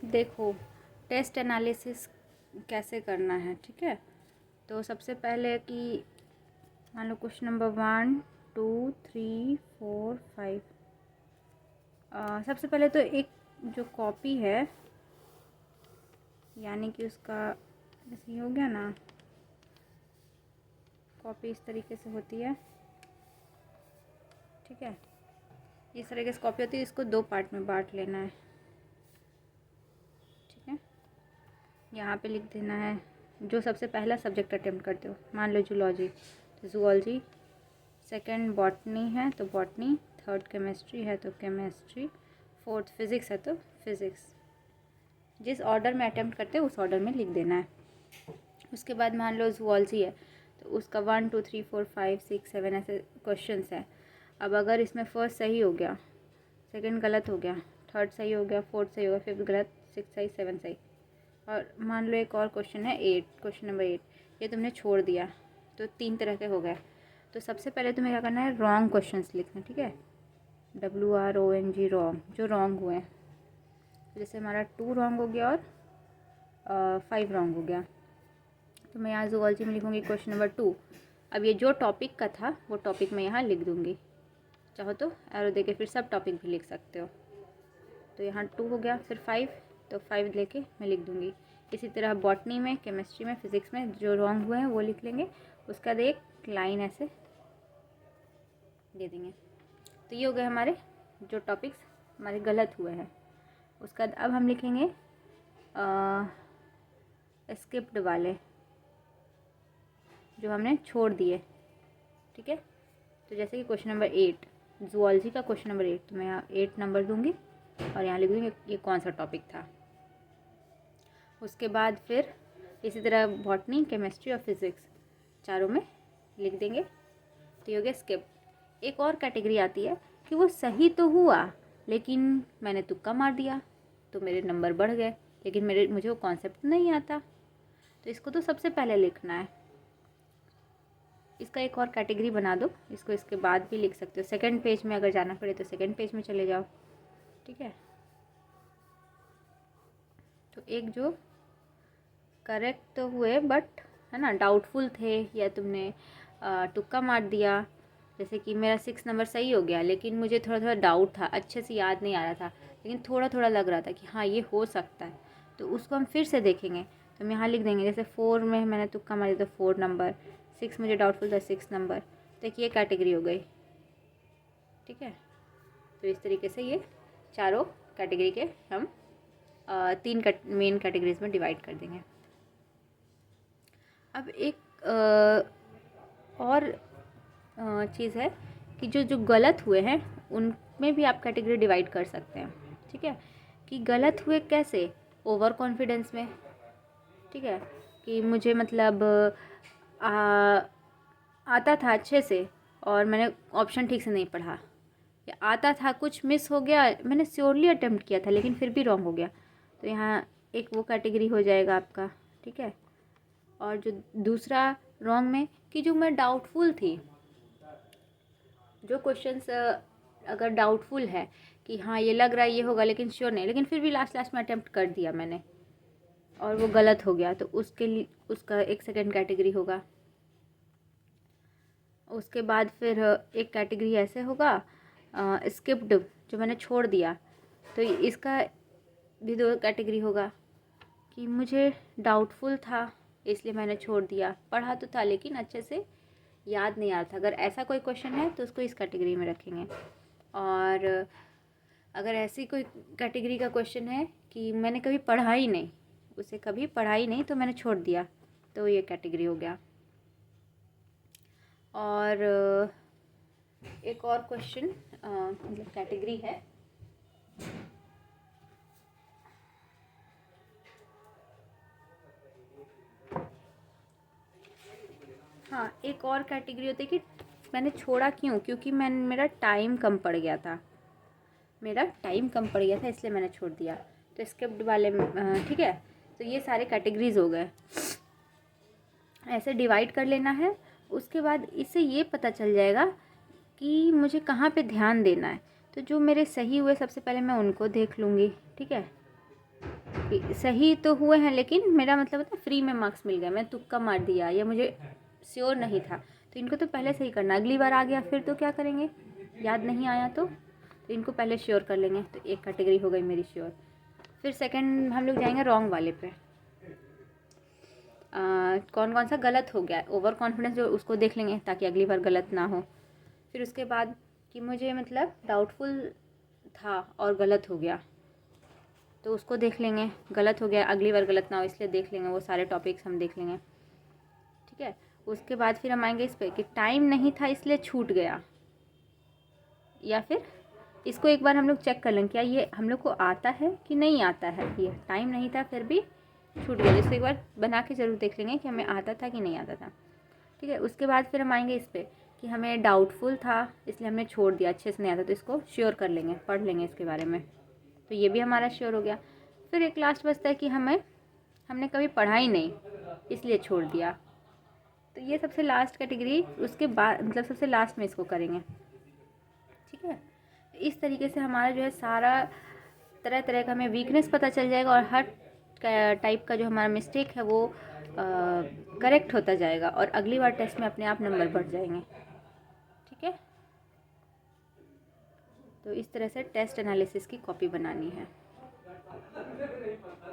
देखो, test analysis कैसे करना है, ठीक है। तो सबसे पहले कि मान लो क्वेश्चन नंबर 1 2 3 4 5। सबसे पहले तो एक जो कॉपी है, यानी कि उसका जैसे ही हो गया ना, कॉपी इस तरीके से होती है, ठीक है। इस तरीके से कॉपी होती है, इसको 2 पार्ट में बांट लेना है, ठीक है। यहाँ पे लिख देना है जो सबसे पहला सब्जेक्ट अटेम्प्ट करते हो। मान लो जूलॉजी तो जूलॉजी, सेकंड बॉटनी है तो बॉटनी, थर्ड केमिस्ट्री है तो केमिस्ट्री, फोर्थ फिज़िक्स है तो फिज़िक्स। जिस ऑर्डर में अटेम्प्ट करते हो उस ऑर्डर में लिख देना है। उसके बाद मान लो जूलॉजी है तो उसका 1 2 3 4 5 6 7 ऐसे क्वेश्चंस हैं। अब अगर इसमें फर्स्ट सही हो गया, सेकंड गलत हो गया, थर्ड सही हो गया, फोर्थ सही हो गया, फिफ्थ गलत, सिक्स सही, सेवन सही। और मान लो एक और क्वेश्चन है 8, क्वेश्चन नंबर 8, ये तुमने छोड़ दिया तो 3 तरह के हो गए। तो सबसे पहले तुम्हें क्या करना है, रॉन्ग क्वेश्चंस लिखना, ठीक है। WRONG, रॉन्ग, जो रॉन्ग हुए हैं। जैसे हमारा 2 रॉन्ग हो गया और 5 रॉन्ग हो गया, तो मैं यहाँ जूलॉजी में लिखूँगी क्वेश्चन नंबर 2। अब ये जो टॉपिक का था वो टॉपिक मैं यहाँ लिख दूँगी, चाहो तो एरो देके फिर सब टॉपिक भी लिख सकते हो। तो यहाँ 2 हो गया, फिर 5, तो 5 लेके मैं लिख दूँगी। इसी तरह बॉटनी में, केमिस्ट्री में, फिज़िक्स में जो रॉन्ग हुए हैं वो लिख लेंगे। उसके बाद एक लाइन ऐसे दे देंगे। तो ये हो गए हमारे जो टॉपिक्स हमारे गलत हुए हैं। उसके बाद अब हम लिखेंगे स्किप्ड वाले जो हमने छोड़ दिए, ठीक है। तो जैसे कि क्वेश्चन नंबर 8, जूलॉजी का क्वेश्चन नंबर 8, तो मैं यहाँ 8 नंबर दूँगी और यहाँ लिख दूँगी ये कौन सा टॉपिक था। उसके बाद फिर इसी तरह बॉटनी, केमिस्ट्री और फिज़िक्स चारों में लिख देंगे। तो ये हो गया स्किप। एक और कैटेगरी आती है कि वो सही तो हुआ लेकिन मैंने तुक्का मार दिया तो मेरे नंबर बढ़ गए, लेकिन मुझे वो कॉन्सेप्ट नहीं आता, तो इसको तो सबसे पहले लिखना है। इसका एक और कैटेगरी बना दो, इसको इसके बाद भी लिख सकते हो। सेकंड पेज में अगर जाना पड़े तो सेकंड पेज में चले जाओ, ठीक है। तो एक जो करेक्ट तो हुए बट है ना डाउटफुल थे, या तुमने तुक्का मार दिया। जैसे कि मेरा 6 नंबर सही हो गया लेकिन मुझे थोड़ा थोड़ा डाउट था, अच्छे से याद नहीं आ रहा था, लेकिन थोड़ा थोड़ा लग रहा था कि हाँ ये हो सकता है, तो उसको हम फिर से देखेंगे। तो हम यहाँ लिख देंगे, जैसे 4 में मैंने तुक्का मारी तो 4 नंबर, 6 मुझे डाउटफुल था 6 नंबर। तो एक ये कैटेगरी हो गई, ठीक है। तो इस तरीके से ये चारों कैटेगरी के हम 3 मेन कैटेगरीज में डिवाइड कर देंगे। अब एक और चीज़ है कि जो जो गलत हुए हैं उनमें भी आप कैटेगरी डिवाइड कर सकते हैं, ठीक है। कि गलत हुए कैसे, ओवर कॉन्फिडेंस में, ठीक है। कि मुझे मतलब आता था अच्छे से और मैंने ऑप्शन ठीक से नहीं पढ़ा, या आता था कुछ मिस हो गया, मैंने श्योरली अटेम्प्ट किया था लेकिन फिर भी रॉन्ग हो गया, तो यहाँ एक वो कैटेगरी हो जाएगा आपका, ठीक है। और जो दूसरा रॉन्ग में कि जो मैं डाउटफुल थी, जो क्वेश्चंस अगर डाउटफुल है कि हाँ ये लग रहा है ये होगा लेकिन श्योर नहीं, लेकिन फिर भी लास्ट में अटेम्प्ट कर दिया मैंने और वो गलत हो गया, तो उसके लिए उसका एक सेकंड कैटेगरी होगा। उसके बाद फिर एक कैटेगरी ऐसे होगा स्किप्ड, जो मैंने छोड़ दिया, तो इसका भी 2 कैटेगरी होगा कि मुझे डाउटफुल था इसलिए मैंने छोड़ दिया, पढ़ा तो था लेकिन अच्छे से याद नहीं आ रहा था। अगर ऐसा कोई क्वेश्चन है तो उसको इस कैटेगरी में रखेंगे। और अगर ऐसी कोई कैटेगरी का क्वेश्चन है कि मैंने कभी पढ़ा ही नहीं, उसे कभी पढ़ा ही नहीं तो मैंने छोड़ दिया, तो ये कैटेगरी हो गया। और एक और क्वेश्चन मतलब कैटेगरी है हाँ, एक और कैटेगरी होती है कि मैंने छोड़ा क्यों, क्योंकि मेरा टाइम कम पड़ गया था, इसलिए मैंने छोड़ दिया, तो स्किप्ड वाले ठीक है। तो ये सारे कैटेगरीज हो गए, ऐसे डिवाइड कर लेना है। उसके बाद इससे ये पता चल जाएगा कि मुझे कहाँ पे ध्यान देना है। तो जो मेरे सही हुए सबसे पहले मैं उनको देख लूँगी, ठीक है। कि सही तो हुए हैं, लेकिन मेरा मतलब होता है फ्री में मार्क्स मिल गए, मैं तुक्का मार दिया या मुझे श्योर नहीं था, तो इनको तो पहले से ही करना। अगली बार आ गया फिर तो क्या करेंगे, याद नहीं आया तो इनको पहले श्योर कर लेंगे। तो एक कैटेगरी हो गई मेरी श्योर। फिर सेकंड हम लोग जाएंगे रॉन्ग वाले पे। कौन कौन सा गलत हो गया, ओवर कॉन्फिडेंस जो उसको देख लेंगे ताकि अगली बार गलत ना हो। फिर उसके बाद कि मुझे मतलब डाउटफुल था और गलत हो गया, तो उसको देख लेंगे, गलत हो गया अगली बार गलत ना हो इसलिए देख लेंगे, वो सारे टॉपिक्स हम देख लेंगे। ठीक है, उसके बाद फिर हम आएंगे इस पर कि टाइम नहीं था इसलिए छूट गया, या फिर इसको एक बार हम लोग चेक कर लेंगे क्या ये हम लोग को आता है कि नहीं आता है। ये टाइम नहीं था फिर भी छूट गया, इसको एक बार बना के ज़रूर देख लेंगे कि हमें आता था कि नहीं आता था। ठीक है, उसके बाद फिर हम आएंगे इस पर कि हमें डाउटफुल था इसलिए हमने छोड़ दिया, अच्छे से नहीं आता, तो इसको श्योर कर लेंगे, पढ़ लेंगे इसके बारे में, तो ये भी हमारा श्योर हो गया। फिर एक लास्ट बचता है कि हमने कभी पढ़ा ही नहीं इसलिए छोड़ दिया, तो ये सबसे लास्ट कैटेगरी, उसके बाद मतलब सबसे लास्ट में इसको करेंगे। ठीक है, इस तरीके से हमारा जो है सारा तरह तरह का हमें वीकनेस पता चल जाएगा और हर टाइप का जो हमारा मिस्टेक है वो करेक्ट होता जाएगा और अगली बार टेस्ट में अपने आप नंबर बढ़ जाएंगे। ठीक है, तो इस तरह से टेस्ट एनालिसिस की कॉपी बनानी है।